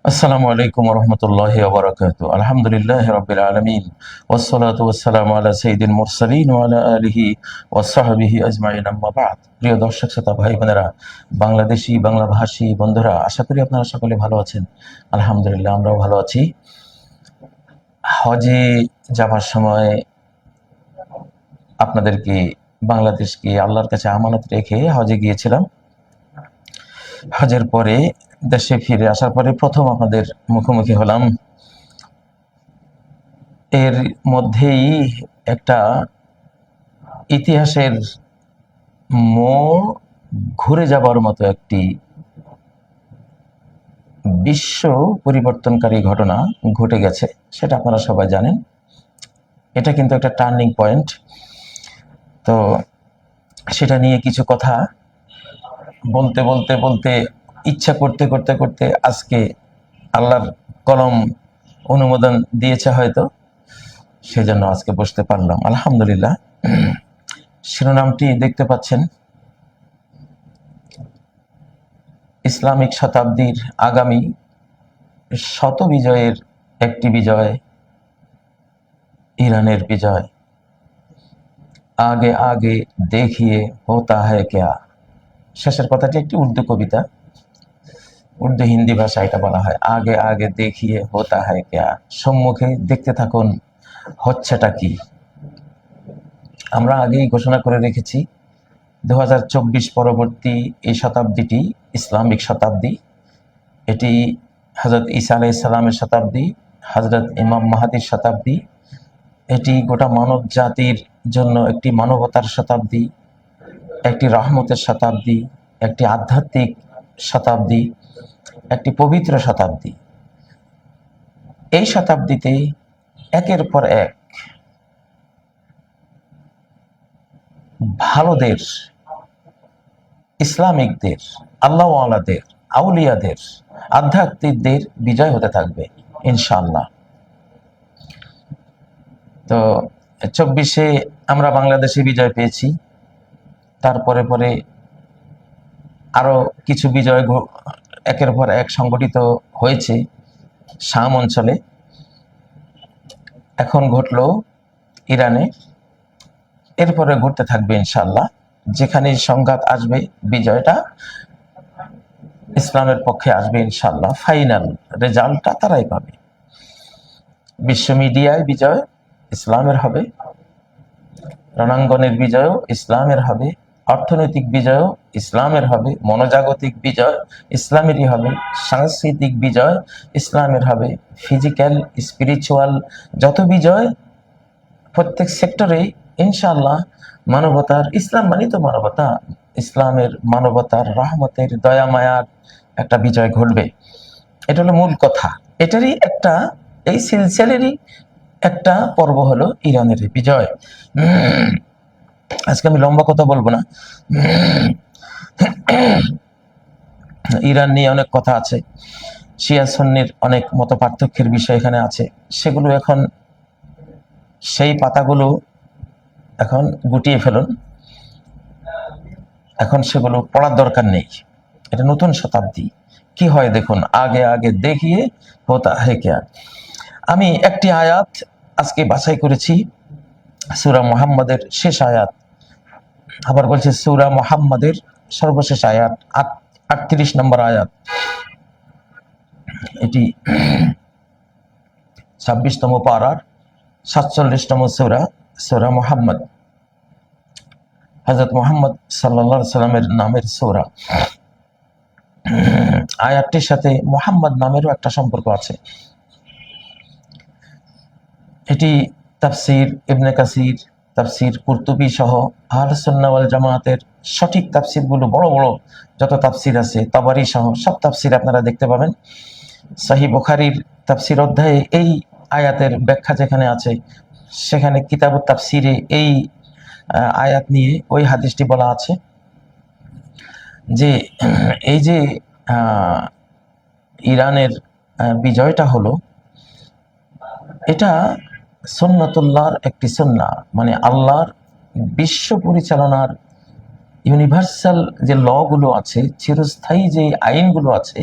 আসসালামু আলাইকুম রহমতুল্লাহ ওবরাকাতু। আলহামদুলিল্লাহ রাব্বিল আলামিন ওয়াসসালাতু ওয়াসসালামু আলা সাইয়্যিদিল মুরসালিন ওয়া আলা আলিহি ওয়া সাহবিহি আজমাইন, আম্মা বা'দ। প্রিয় দর্শক শ্রোতা ভাই বোনেরা, বাংলাদেশি বাংলা ভাষী বন্ধুরা, আশা করি আপনারা সকলে ভালো আছেন। আলহামদুলিল্লাহ আমরাও ভালো আছি। হজে যাবার সময় আপনাদেরকে বাংলাদেশকে আল্লাহর কাছে আমানত রেখে হজে গিয়েছিলাম। হজের পরে দেশে ফিরে আসার পরে প্রথম আপনাদের মুখোমুখি হলাম। এর মধ্যেই একটা ইতিহাসের মোড় ঘুরে যাবার মতো একটি বিশ্ব পরিবর্তনকারী ঘটনা ঘটে গেছে, সেটা আপনারা সবাই জানেন। এটা কিন্তু একটা টার্নিং পয়েন্ট। তো সেটা নিয়ে কিছু কথা বলতে বলতে বলতে ইচ্ছা করতে করতে করতে আজকে আল্লাহর কলম অনুমোদন দিয়েছে হয়তো, সেজন্য আজকে বসতে পারলাম আলহামদুলিল্লাহ। শিরোনামটি দেখতে পাচ্ছেন, ইসলামিক শতাব্দীর আগামী শত বিজয়ের একটি বিজয়, ইরানের বিজয়। আগে আগে দেখিয়ে হোতা হ্যায় ক্যা। শেষের কথাটি একটি উর্দু কবিতা, উর্দু হিন্দি ভাষা এটা বলা হয়। আগে আগে দেখিয়ে হোতা হ্যায় ক্যা, সম্মুখে দেখতে থাকুন হচ্ছেটা কি। আমরা আগেই ঘোষণা করে রেখেছি 2024 পরবর্তী এই শতাব্দীটি ইসলামিক শতাব্দী। এটি হযরত ঈসা আলাইহিস সালামের শতাব্দী, হযরত ইমাম মাহদীর শতাব্দী। এটি গোটা মানব জাতির জন্য একটি মানবতার শতাব্দী, একটি রহমতের শতাব্দী, একটি আধ্যাত্মিক শতাব্দী, একটি পবিত্র শতাব্দী। এই শতাব্দীতে একের পর এক ভালোদের, ইসলামিকদের, আল্লাহওয়ালাদের, আউলিয়াদের, আধ্যাত্মিকদের বিজয় হতে থাকবে ইনশাআল্লাহ। তো 24-এ আমরা বাংলাদেশে বিজয় পেয়েছি, তারপরে পরে আরো কিছু বিজয় একের পর এক সংগঠিত হয়েছে শাম অঞ্চলে। এখন ঘটলো ইরানে, এরপরে ঘটতে থাকবে ইনশাআল্লাহ। যেখানে সংঘাত আসবে বিজয়টা ইসলামের পক্ষে আসবে ইনশাআল্লাহ। ফাইনাল রেজাল্টটা তারাই পাবে। বিশ্ব মিডিয়ায় বিজয় ইসলামের হবে, রণাঙ্গনের বিজয়ও ইসলামের হবে, অর্থনৈতিক বিজয়ও ইসলামের হবে, মনোজাগতিক বিজয় ইসলামেরই হবে, সাংস্কৃতিক বিজয় ইসলামের হবে, ফিজিক্যাল স্পিরিচুয়াল যত বিজয় প্রত্যেক সেক্টরে ইনশাআল্লাহ মানবতার, ইসলাম মানে তো মানবতা, ইসলামের মানবতার, রহমতের, দয়া মায়ার একটা বিজয় ঘটবে। এটা হলো মূল কথা। এটারই একটা, এই সিলসিলারই একটা পর্ব হলো ইরানের বিজয়। আজকে আমি লম্বা কথা বলবো না। ইরান নিয়ে অনেক কথা আছে, শিয়া সুন্নির অনেক মত পার্থক্যের বিষয় এখানে আছে। সেগুলো এখন, সেই পাতাগুলো এখন গুটিয়ে ফেলুন, এখন সেগুলো পড়ার দরকার নেই। এটা নতুন শতাব্দী, কি হয় দেখুন। আগে আগে দেখিয়ে হোতা হ্যায় ক্যা। আমি একটি আয়াত আজকে বাছাই করেছি, সূরা মুহাম্মাদের শেষ আয়াত। আবার বলছে সূরা মুহাম্মাদের সর্বশেষ আয়াত, 38 নম্বর আয়াত। এটি 26তম পারার 47তম সূরা, সূরা মুহাম্মদ, হযরত মুহাম্মদ সাল্লাল্লাহু আলাইহি সাল্লামের নামের সূরা। আয়াতটির সাথে মুহাম্মদ নামেরও একটা সম্পর্ক আছে। এটি তাফসীর ইবনে কাসির, তাফসীর কুরতুবী সহ আহলে সুন্নাহ ওয়াল জামাতের সঠিক তাফসীরগুলো, বড় বড় যত তাফসীর আছে, তাবারী সহ সব তাফসীর আপনারা দেখতে পাবেন। সহিহ বুখারীর তাফসীর অধ্যায়ে এই আয়াতের ব্যাখ্যা যেখানে আছে, সেখানে কিতাবুত তাফসীরে এই আয়াত নিয়ে ওই হাদিসটি বলা আছে যে এই যে ইরানের বিজয়টা হলো, এটা সুন্নাতুল্লাহর একটি সুন্নাহ, মানে আল্লাহর বিশ্ব পরিচালনার ইউনিভার্সাল যে লগুলো আছে, চিরস্থায়ী যে আইনগুলো আছে,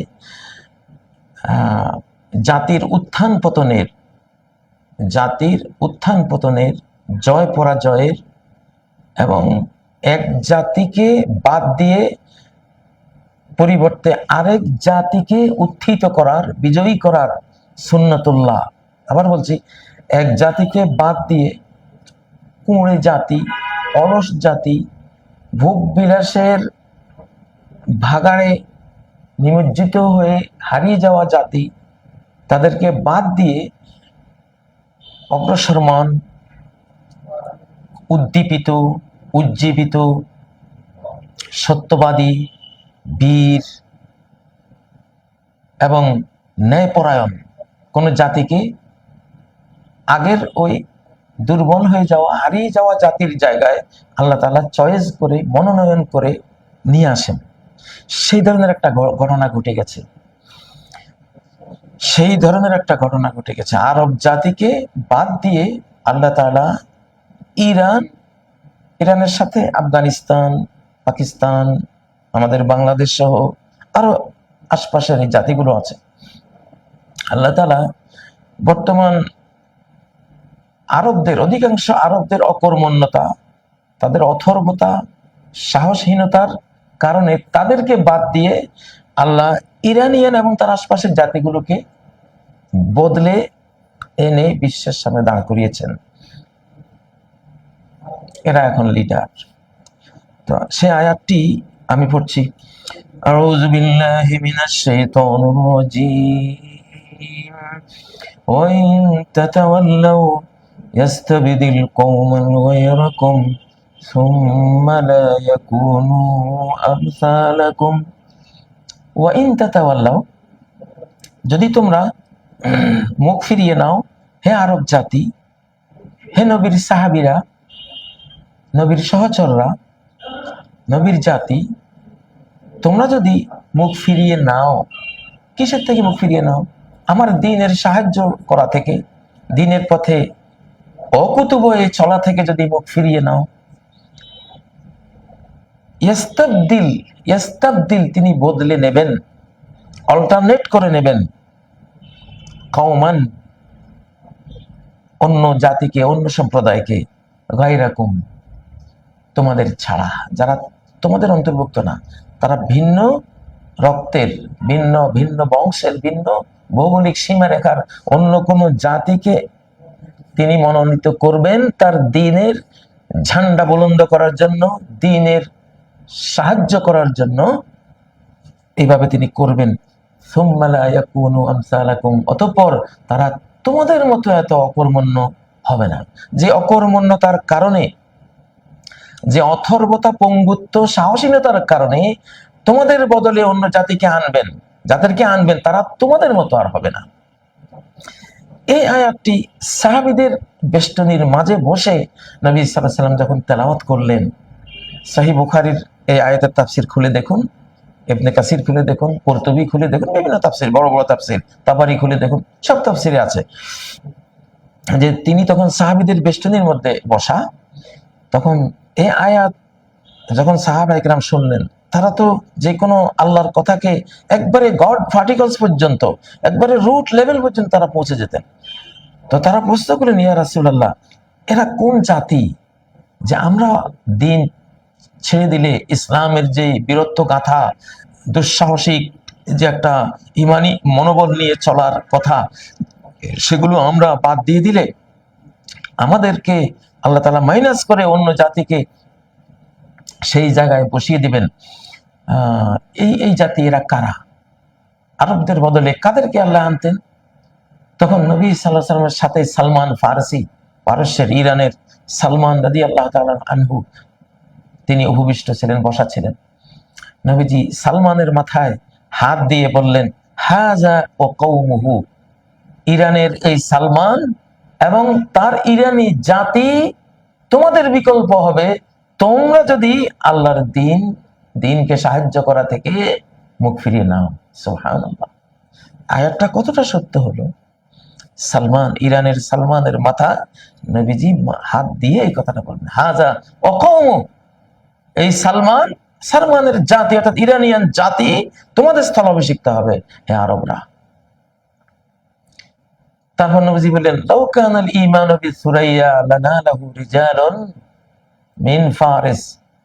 আহ, জাতির উত্থান পতনের জয় পরাজয়ের এবং এক জাতিকে বাদ দিয়ে পরিবর্তে আরেক জাতিকে উত্থিত করার, বিজয়ী করার সুন্নাতুল্লাহ। আবার বলছি, এক জাতিকে বাদ দিয়ে কুঁড়ে জাতি, অলস জাতি, ভোগ বিলাসের ভাগাড়ে নিমজ্জিত হয়ে হারিয়ে যাওয়া জাতি, তাদেরকে বাদ দিয়ে অগ্রসরমান, উদ্দীপিত, উজ্জীবিত, সত্যবাদী, বীর এবং ন্যায়পরায়ণ কোন জাতিকে আগের ওই দুর্বল হয়ে যাওয়া, হারিয়ে যাওয়া জাতির জায়গায় আল্লাহ তাআলা চয়েস করে, মনোনয়ন করে নিয়ে আসেন। সেই ধরনের একটা ঘটনা ঘটে গেছে। আরব জাতিকে বাদ দিয়ে আল্লাহ তাআলা ইরানের সাথে আফগানিস্তান, পাকিস্তান, আমাদের বাংলাদেশ সহ আরো আশপাশের এই জাতিগুলো আছে, আল্লাহ তাআলা বর্তমান অধিকাংশ আরবদের অকর্মণ্যতা, তাদের অথর্বতা, সাহসহীনতার কারণে তাদেরকে বাদ দিয়ে আল্লাহ ইরানিয়ান এবং তার আশপাশের জাতিগুলোকে বদলে এনে বিশ্বের সামনে দাঁড় করিয়েছেন। এরা এখন লিডার। তো সে আয়াতটি আমি পড়ছি, আউযু বিল্লাহি মিনাশ শাইতানির রাজীম, ওয়া ইন তাতাওয়াল্লাউ ইয়াস্তাবদিল কওমান গায়রাকুম সুম্মা লা ইয়াকুনু আমসালাকুম। ওয়া ইন তাতাওয়াল্লাউ, যদি তোমরা মুখ ফিরিয়ে নাও, হে আরব জাতি, হে নবীর সাহাবীরা, নবীর সহচররা, নবীর জাতি, তোমরা যদি মুখ ফিরিয়ে নাও, কিসের থেকে মুখ ফিরিয়ে নাও? আমার দ্বীনের সাহায্য করা থেকে, দ্বীনের পথে অকুতুব হয়ে চলা থেকে যদি মুখ ফিরিয়ে নাও, ইয়াস্তাবদিল, তিনি বদলে নেবেন, অল্টারনেট করে নেবেন, কওমান, অন্য জাতিকে, অন্য সম্প্রদায়কে, গায়রাকুম, তোমাদের ছাড়া, যারা তোমাদের অন্তর্ভুক্ত না, তারা ভিন্ন রক্তের, ভিন্ন ভিন্ন বংশের, ভিন্ন ভৌগোলিক সীমারেখার অন্য কোন জাতিকে তিনি মনোনীত করবেন তার দ্বীনের ঝান্ডা বুলন্দ করার জন্য, দ্বীনের সাহায্য করার জন্য। এইভাবে তিনি করবেন। সুম্মা লা ইয়াকুনু আমসালাকুম, অতঃপর তারা তোমাদের মতো এত অকর্মণ্য হবে না। যে অকর্মণ্যতার কারণে, যে অথর্বতা, পঙ্গুত্ব, সাহসীনতার কারণে তোমাদের বদলে অন্য জাতিকে আনবেন, যাদেরকে আনবেন তারা তোমাদের মতো আর হবে না। এই আয়াতটি সাহাবীদের বেষ্টনীর মাঝে বসে নবী সাল্লাল্লাহু আলাইহি ওয়াসাল্লাম যখন তেলাওয়াত করলেন, সহিহ বুখারীর এই আয়াতের তাফসীর খুলে দেখুন, ইবনে কাসির খুলে দেখুন, কুরতুবী খুলে দেখুন, বিভিন্ন তাফসীর, বড় বড় তাফসীর, তাবারি খুলে দেখুন, সব তাফসীরে আছে যে তিনি তখন সাহাবীদের বেষ্টনীর মধ্যে বসা। তখন এই আয়াত যখন সাহাবায়ে কেরাম শুনলেন, তারা তো যে কোনো আল্লাহর কথাকে একবারে গড পার্টিকলস পর্যন্ত, একবারে রুট লেভেল পর্যন্ত তারা পৌঁছে যেতেন। তো তারা প্রশ্ন করলেন, ইয়া রাসূলুল্লাহ, এরা কোন জাতি যে আমরা দিন ছেড়ে দিলে, ইসলামের যে বীরত্ব গাথা, দুঃসাহসিক যে একটা ইমানি মনোবল নিয়ে চলার কথা, সেগুলো আমরা বাদ দিয়ে দিলে আমাদেরকে আল্লাহ তাআলা মাইনাস করে অন্য জাতিকে সেই জায়গায় বসিয়ে দিবেন। এই জাতি, এরা কারা? আরবদের বদলে কাদেরকে আল্লাহ আনতেন? তখন নবী সাল্লাল্লাহু আলাইহি ওয়াসাল্লামের সাথে সালমান ফারসি, পারস্যের, ইরানের সালমান রাদিয়াল্লাহু তাআলা আনহু, তিনি উপবিষ্ট ছিলেন, বসা ছিলেন। নবীজি সালমানের মাথায় হাত দিয়ে বললেন, হাযা ওয়া কওমুহু, ইরানের এই সালমান এবং তার ইরানি জাতি তোমাদের বিকল্প হবে, তোমরা যদি আল্লাহর দ্বীনকে সাহায্য করা থেকে মুখ ফিরিয়ে নাও। সুবহানাল্লাহ। আয়াতটা কতটা সত্য হলো! সালমান, ইরানের সালমানের মাথা নবীজি হাত দিয়ে এই কথাটা বললেন, হাযা ওয়া কওমু, এই সালমানের জাতি অর্থাৎ ইরানিয়ান জাতি তোমাদের স্থলাভিষিক্ত হবে, হে আরবরা। তারপর নবীজি বললেন, লাউ কানাল ঈমানু বিসুরাইয়া লানালাহু রিজালুন মিন ফারিস।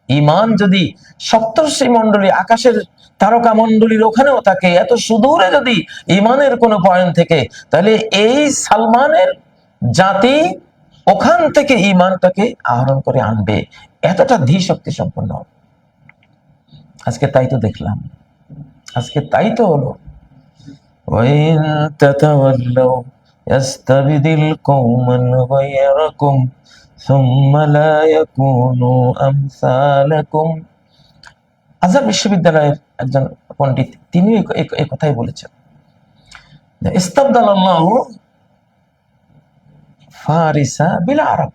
ঈমান যদি সপ্তর্ষি মণ্ডলী, আকাশের তারকা মণ্ডলীর ওখানেও থাকে, এত সুদূরে যদি ঈমানের কোনো পয়েন্ট থেকে, তাহলে এই সালমানের জাতি ওখান থেকে ঈমানটাকে আহরণ করে আনবে, এতটা ধী শক্তি সম্পন্ন। আজকে তাই তো দেখলাম, আজকে তাই তো হলো। وَإِن تَتَوَلَّوْا يَسْتَبْدِلْ قَوْمًا غَيْرَكُمْ ثُمَّ لَا يَكُونُوا أَمْثَالَكُمْ। আজহার বিশ্ববিদ্যালয়ের একজন পণ্ডিত, তিনি এই কথাই বলেছেন, ইস্তাবদালাল্লাহু ফারিসা বিল আরব।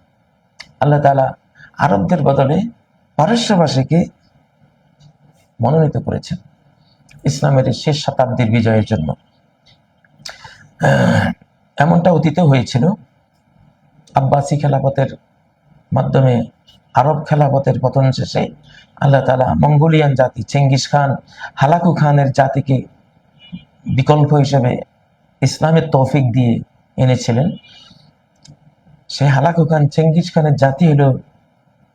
আল্লাহ তাআলা আরবদের বদলে পারস্যবাসীকে মনোনীত করেছেন ইসলামের শেষ শতাব্দীর বিজয়ের জন্য। এমনটা অতীতে হয়েছিল। আব্বাসি খেলাফতের মাধ্যমে আরব খেলাফতের পতন শেষে আল্লাহ তাআলা মঙ্গোলিয়ান জাতি, চেঙ্গিস খান, হালাকু খানের জাতিকে বিকল্প হিসেবে ইসলামের তৌফিক দিয়ে এনেছিলেন। সেই হালাকু খান, চেঙ্গিস খানের জাতি হলো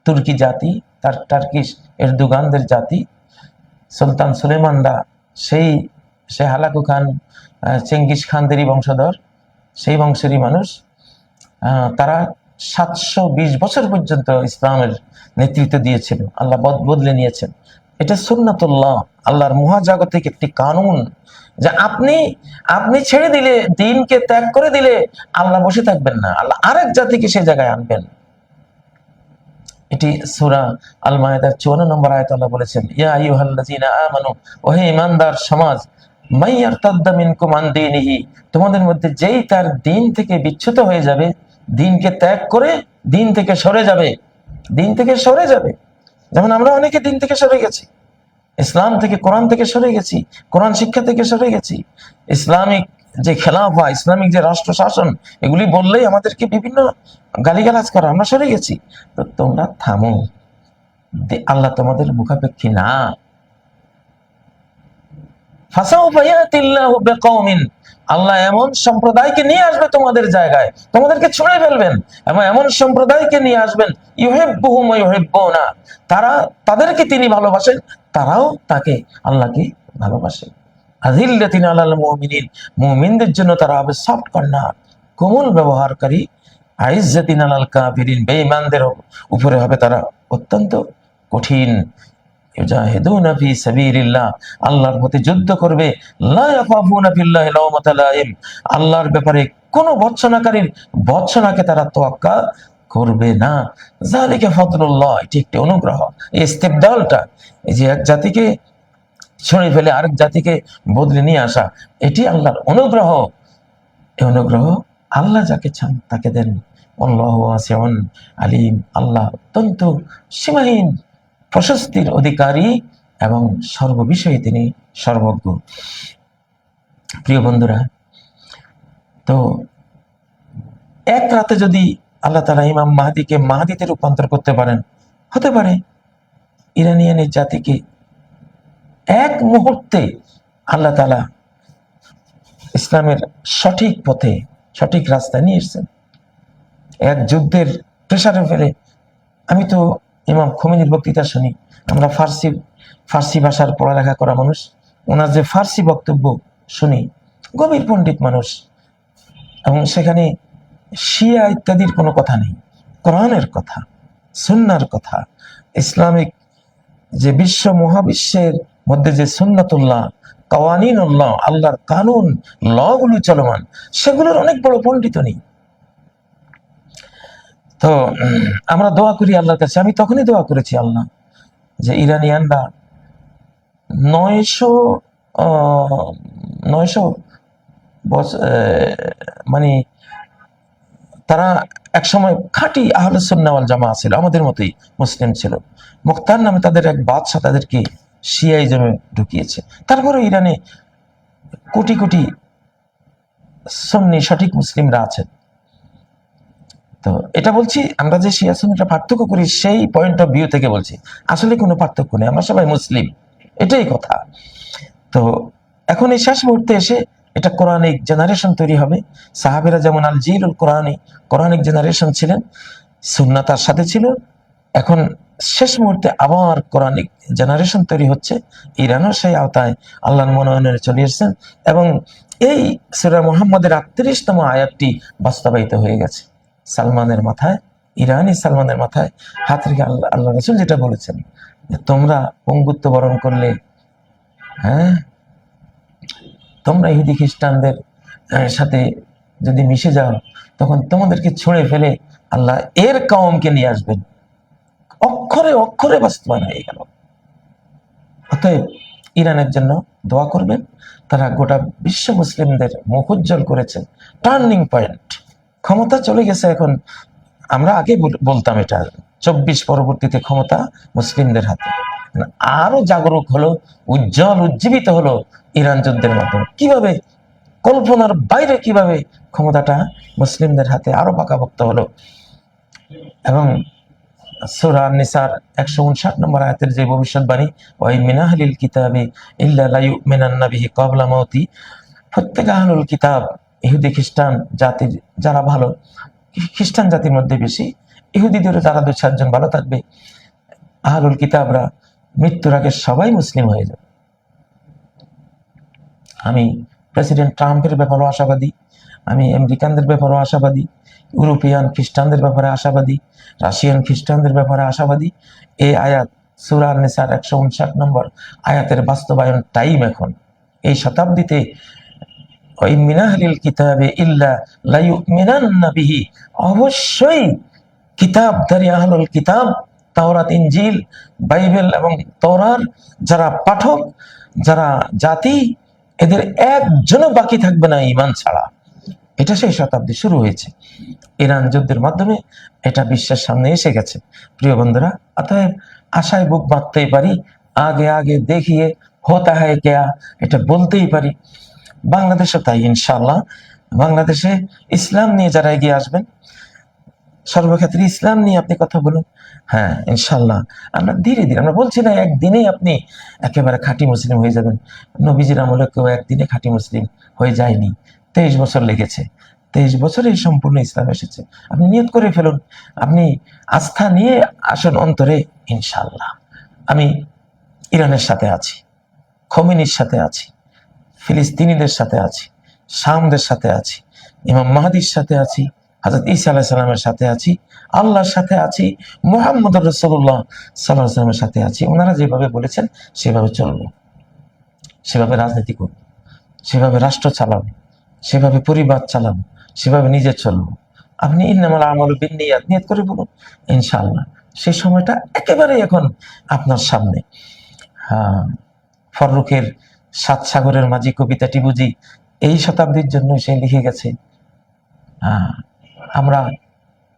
তুর্কি জাতি, তার টার্কিশ এরদোগানদের জাতি। সুলতান সুলেমানরা সেই হালাকু খান, চেঙ্গিস খানদেরই বংশধর, সেই বংশেরই মানুষ। তারা 720 বছর পর্যন্ত ইসলামের নেতৃত্ব দিয়েছিল। আল্লাহ বদলে নিয়েছেন। এটা সুন্নাতুল্লাহ, আল্লাহর মহাজাগতিক একটি কানুন, যে আপনি ছেড়ে দিলে, দ্বীনকে ত্যাগ করে দিলে আল্লাহ বসে থাকবেন না, আল্লাহ আরেক জাতিকে সে জায়গায় আনবেন। এটি সূরা আল মায়েদার 54 নম্বর আয়াতে আল্লাহ বলেছেন, ইয়া আইয়ুহাল্লাযীনা আমানু, ওহে ঈমানদার সমাজ, মান ইয়ারতাদ্দা মিনকুম আন দীনিহি, তোমাদের মধ্যে যেই তার দ্বীন থেকে বিচ্যুত হয়ে যাবে, দ্বীনকে ত্যাগ করে দ্বীন থেকে সরে যাবে। যেমন আমরা অনেকে দ্বীন থেকে সরে গেছি, ইসলাম থেকে, কোরআন থেকে সরে গেছি, কোরআন শিক্ষা থেকে সরে গেছি। ইসলামিক যে খেলাফা, ইসলামিক যে রাষ্ট্র শাসন, এগুলি বললেই আমাদেরকে বিভিন্ন গালিগালাজ করা, আমরা সরে গেছি। তো তোমরা থামো, আল্লাহ তোমাদের মুখাপেক্ষী না। ফাসাউফা ইয়াতিল্লাহু বিকওমিন, আল্লাহ এমন সম্প্রদায়কে নিয়ে আসবে তোমাদের জায়গায়, তোমাদেরকে ছুঁড়ে ফেলবেন, এবং এমন সম্প্রদায়কে নিয়ে আসবেন, ইউহিব্বুহুম ওয়া ইউহিব্বুনা, তাদেরকে তিনি ভালোবাসেন, তারাও তাকে, আল্লাহকে ভালোবাসে। আযিল্লাতিন আলাল মুমিনিন, মুমিনদের জন্য তারা হবে সফট কর্নার, কোমল ব্যবহারকারী। আইজ্জাতিন আলাল কাফিরিন, বেঈমানদের উপরে হবে তারা অত্যন্ত কঠিন। ইউজাহিদুনা ফি সাবিলিল্লাহ, আল্লাহর পথে যুদ্ধ করবে। লা ইয়াখাফুনা ফিল্লাহি লাওমাতা লাইম, আল্লাহর ব্যাপারে কোন ভৎসনাকে তারা তোয়াক্কা করবে না। যালিকা ফাদলুল্লাহ, এটি একটি অনুগ্রহ। এই ইস্তিবদালটা, এই যে এক জাতিকে ছড়িয়ে ফেলে আরেক জাতিকে বদলে নিয়ে আসা, এটি আল্লাহর অনুগ্রহ। এই অনুগ্রহ আল্লাহ যাকে চান তাকে দেন। আল্লাহু ওয়াসিউন আলিম, আল্লাহ অত্যন্ত সীমাহীন প্রশস্তির অধিকারী এবং সর্ববিষয়ে তিনি সর্বজ্ঞ। প্রিয় বন্ধুরা, তো এক রাতে যদি আল্লাহ তাআলা ইমাম মাহদিকে মাহদিতে রূপান্তর করতে পারেন, হতে পারে ইরানিয়ানের জাতিকে এক মুহূর্তে আল্লাহ তাআলা ইসলামের সঠিক পথে, সঠিক রাস্তায় নিয়ে এসেছেন। এক যুদ্ধের প্রেসারে ফেলে, আমি তো ইমাম খোমেনির বক্তৃতা শুনি, আমরা ফার্সি ভাষার পড়ালেখা করা মানুষ, ওনার যে ফার্সি বক্তব্য শুনি, গভীর পণ্ডিত মানুষ, এবং সেখানে শিয়া ইত্যাদির কোনো কথা নেই, কোরআনের কথা, সুন্নাহর কথা, ইসলামিক যে বিশ্ব মহাবিশ্বের মধ্যে যে সুন্নাতুল্লাহ, কাওয়ানিনুল্লাহ, আল্লাহর কানুন, লগুলো চলমান, সেগুলোর অনেক বড় পণ্ডিত নেই। তো আমরা দোয়া করি আল্লাহর কাছে, আমি তখনই দোয়া করেছি আল্লাহ, যে ইরানিয়ানরা 900 বছর, মানে তারা একসময় খাঁটি আহলুস সুন্নাহ ওয়াল জামাআহ ছিল, আমাদের মতোই মুসলিম ছিল। মুখতার নামে তাদের এক বাদশা তাদেরকে শিয়াইজমে ঢুকিয়েছে। তারপরে ইরানে কোটি কোটি সুন্নি সঠিক মুসলিমরা আছেন। তো এটা বলছি, আমরা যে শিয়া সুন্নিটা পার্থক্য করি সেই পয়েন্ট অফ ভিউ থেকে বলছি, আসলে কোনো পার্থক্য নেই, আমরা সবাই মুসলিম, এটাই কথা। তো এখন এই শেষ মুহূর্তে এসে এটা কোরআনিক জেনারেশন তৈরি হবে। সাহাবীরা যেমন আল জিলুল কোরআনি, কোরআনিক জেনারেশন ছিলেন, সুন্নাহ তার সাথে ছিল। এখন শেষ মুহূর্তে আবার কোরআনিক জেনারেশন তৈরি হচ্ছে। ইরানও সেই আওতায় আল্লাহর মনোনয়নে চলে এসেছেন এবং এই সূরা মুহাম্মদের 38তম আয়াতটি বাস্তবায়িত হয়ে গেছে সালমানের মাথায়, ইরানি সালমানের মাথায় হাত রেখে আল্লাহ রাসূল যেটা বলেছেন যে তোমরা পঙ্গুত্ব বরণ করলে, হ্যাঁ, তোমরা ইহুদি খ্রিস্টানদের সাথে যদি মিশে যাও তখন তোমাদেরকে ছুঁড়ে ফেলে আল্লাহ এর কওমকে নিয়ে আসবেন। অক্ষরে অক্ষরে বাস্তবায়ন হয়ে গেল। অতএব ইরানের জন্য দোয়া করবেন। তারা গোটা বিশ্ব মুসলিমদের মুখ উজ্জ্বল করেছেন, টার্নিং পয়েন্ট। ক্ষমতা চলে গেছে এখন। আমরা আগে বলতাম এটা 24 পরবর্তীতে ক্ষমতা মুসলিমদের হাতে। আরো জাগরুক হলো, উজ্জ্বল উজ্জীবিত হলো ইরান যুদ্ধের মাধ্যমে। কিভাবে, কল্পনার বাইরে কিভাবে ক্ষমতাটা মুসলিমদের হাতে আরো পাকাপোক্ত হলো। এবং সূরা নিসার 159 নম্বর আয়াতের যে ভবিষ্যৎবাণী, ওয়াই মিন আহলিল কিতাবি ইল্লা লা ইউমিনান্না বিহি ক্বাবলা মাউতি, প্রত্যেক আহলুল কিতাব, ইহুদি খ্রিস্টান জাতির যারা ভালো, খ্রিস্টান জাতির মধ্যে বেশি, ইহুদিদেরও যারা 2-4 জন ভালো থাকবে, আহলুল কিতাবরা মৃত্যুর আগে সবাই মুসলিম হয়ে যাবে। আমি প্রেসিডেন্ট ট্রাম্পের ব্যাপারেও আশাবাদী, আমি আমেরিকানদের ব্যাপারেও আশাবাদী, ইউরোপিয়ান খ্রিস্টানদের ব্যাপারে আশাবাদী, রাশিয়ান খ্রিস্টানদের ব্যাপারে আশাবাদী। এই আয়াত সূরা নিসার 159 নম্বর আয়াতের বাস্তবায়ন টাইম এখন এই শতাব্দীতে। ওয়াই মিন আহলিল কিতাবি ইল্লা লা ইউমিনান্না বিহি, অবশ্যই কিতাবধারী আহলুল কিতাব, তাওরাত, ইনজিল, বাইবেল এবং তওরার যারা পাঠক, যারা জাতি, এদের একজনও বাকি থাকবে না ঈমান ছাড়া। এটা সেই শতাব্দী শুরু হয়েছে ইরান যুদ্ধের মাধ্যমে, এটা বিশ্বের সামনে এসে গেছে প্রিয় বন্ধুরা। অতএব আশায় বুক বাঁধতেই পারি, আগে আগে দেখিয়ে হোতা হ্যায় কেয়া, এটা বলতেই পারি। বাংলাদেশে তাই ইনশাআল্লাহ। বাংলাদেশে ইসলাম নিয়ে যারা এগিয়ে আসবেন, সর্বক্ষেত্রে ইসলাম নিয়ে আপনি কথা বলুন, হ্যাঁ ইনশাআল্লাহ আমরা ধীরে ধীরে, আমরা বলছি না একদিনেই আপনি একেবারে খাঁটি মুসলিম হয়ে যাবেন। নবীজির আমলে কেউ একদিনে খাঁটি মুসলিম হয়ে যায়নি, 23 বছর লেগেছে। 23 বছরে সম্পূর্ণ ইসলাম এসেছে। আপনি নিয়ত করে ফেলুন, আপনি আস্থা নিয়ে আসুন অন্তরে, ইনশাআল্লাহ। আমি ইরানের সাথে আছি, খোমেনির সাথে আছি, ফিলিস্তিনিদের সাথে আছি, শামদের সাথে আছি, ইমাম মাহদির সাথে আছি, হযরত ঈসা আলাইহিস সালামের সাথে আছি, আল্লাহর সাথে আছি, মুহাম্মদুর রাসূলুল্লাহ সাল্লাল্লাহু আলাইহি ওয়াসাল্লামের সাথে আছি। ওনারা যেভাবে বলেছেন সেভাবে চলবো, সেভাবে রাজনীতি করব, সেভাবে রাষ্ট্র চালাবো, সেভাবে পরিবার চালাবো, সেভাবে নিজে চলবো। আপনি ইন্নামাল আমালু বিন্নিয়াত নিয়ত করে বলুন, ইনশাআল্লাহ সেই সময়টা একেবারে এখন আপনার সামনে। হ্যাঁ, ফররুখের 7 সাগরের মাঝি কবিতাটি বুঝি এই শতাব্দীর জন্য সে লিখে গেছে। আমরা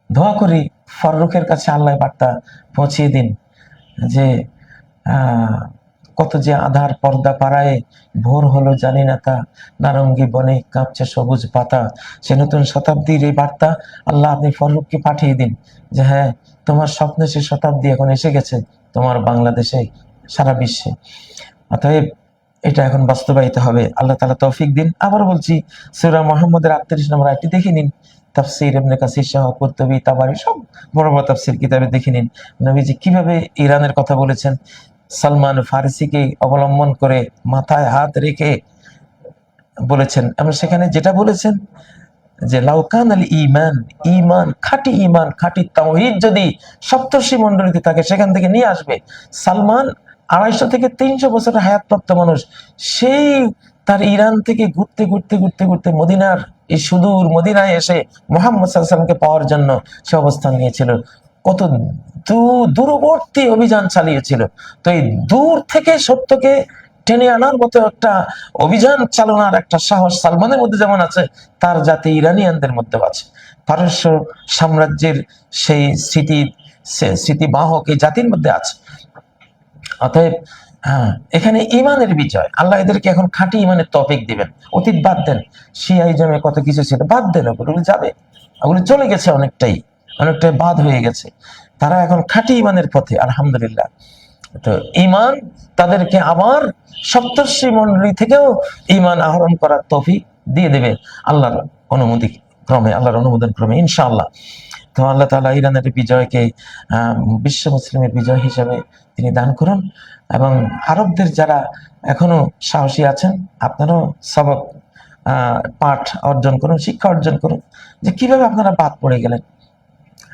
দোয়া করি ফররুখের কাছে আল্লাহ বার্তা পৌঁছিয়ে দিন যে কত যে আধার পর্দা পাড়ায় ভোর হলো জানি না তা, নারঙ্গী বনে কাঁপছে সবুজ পাতা। সে নতুন শতাব্দীর এই বার্তা আল্লাহ আপনি ফররুখকে পাঠিয়ে দিন যে হ্যাঁ, তোমার স্বপ্নে সে শতাব্দী এখন এসে গেছে, তোমার বাংলাদেশে, সারা বিশ্বে। অতএব এটা এখন বাস্তবায়িত হবে। আল্লাহ তাআলা তৌফিক দিন। আবার বলছি, সূরা মুহাম্মদের 38 নম্বর আয়াতটি দেখে নিন। তাফসীর ইবনে কাসির সহ কুরতুবী, তাবারী সব বড় বড় তাফসীর কিতাবে দেখে নিন নবীজি কিভাবে ইরানের কথা বলেছেন। সালমান ফারসিকে অবলম্বন করে মাথায় হাত রেখে বলেছেন, এবং সেখানে যেটা বলেছেন যে লাউকান আল ঈমান, ঈমান, খাঁটি ঈমান, খাঁটি তাওহীদ যদি সপ্তর্ষি মণ্ডলীতে থাকে সেখান থেকে নিয়ে আসবে। সালমান 250 থেকে 300 বছরের হায়াতপ্রাপ্ত মানুষ, সেই তার ইরান থেকে ঘুরতে ঘুরতে ঘুরতে ঘুরতে মদিনার এই সুদূর মদিনায় এসে মুহাম্মদ সাল্লাল্লাহু আলাইহি ওয়াসাল্লামকে পাওয়ার জন্য সে অবস্থান নিয়েছিল। কত দূরবর্তী অভিযান চালিয়েছিল। তো এই দূর থেকে সত্যকে টেনে আনার মতো একটা অভিযান চালানোর একটা সাহস সালমানের মধ্যে যেমন আছে, তার জাতি ইরানিয়ানদের মধ্যে আছে। পারস্য সাম্রাজ্যের সেই স্মৃতিবাহক এই জাতির মধ্যে আছে। অতএব এখানে ইমানের বিজয়, আল্লাহ এদেরকে এখন খাঁটি ইমানের তৌফিক দিবেন। অতীত বাদ দেন, শিয়াইজমে কত কিছু ছিল বাদ দেন, ওগুলো যাবে, ওগুলো চলে গেছে, অনেকটাই বাদ হয়ে গেছে। তারা এখন খাঁটি ইমানের পথে, আলহামদুলিল্লাহ। তো ঈমান তাদেরকে আবার সপ্তর্ষি মণ্ডলী থেকেও ঈমান আহরণ করার তৌফিক দিয়ে দেবে আল্লাহর অনুমতি ক্রমে, আল্লাহর অনুমোদন ক্রমে ইনশাআল্লাহ। তো আল্লাহ তাআলা ইরানের বিজয়কে বিশ্ব মুসলিমের বিজয় হিসেবে তিনি দান করুন, এবং আরবদের যারা এখনো সাহসী আছেন, আপনারাও সবক পাঠ অর্জন করুন, শিক্ষা অর্জন করুন যে কিভাবে আপনারা বাদ পড়ে গেলেন।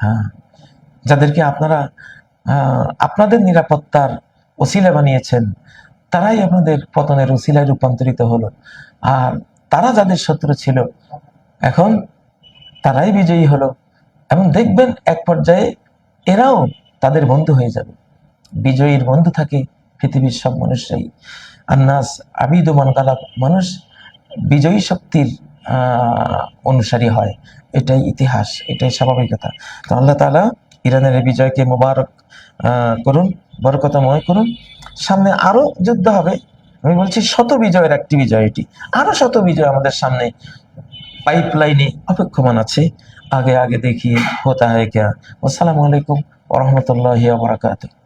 হ্যাঁ, যাদেরকে আপনারা আপনাদের নিরাপত্তার ওসিলা বানিয়েছেন, তারাই আপনাদের পতনের ওসিলায় রূপান্তরিত হলো। আর তারা যাদের শত্রু ছিল, এখন তারাই বিজয়ী হলো, এবং দেখবেন এক পর্যায়ে এরাও তাদের বন্ধু হয়ে যাবে। বিজয়ীর বন্ধু থাকে পৃথিবীর সব মানুষরাই। আন্নাস আবিদু মান গালাব, মানুষ বিজয়ী শক্তির অনুসারী হয়, এটাই ইতিহাস, এটাই স্বাভাবিকতা। তো আল্লাহ তাআলা ইরানের এই বিজয়কে মোবারক করুন, বরকতময় করুন। সামনে আরো যুদ্ধ হবে, আমি বলছি শত বিজয়ের একটি বিজয় এটি, আরো শত বিজয় আমাদের সামনে পাইপলাইনে অপেক্ষমান আছে। আগে আগে দেখি হোতা হ্যায় ক্যা। আসসালামু আলাইকুম ওয়া রাহমাতুল্লাহি ওয়া বারাকাতুহু।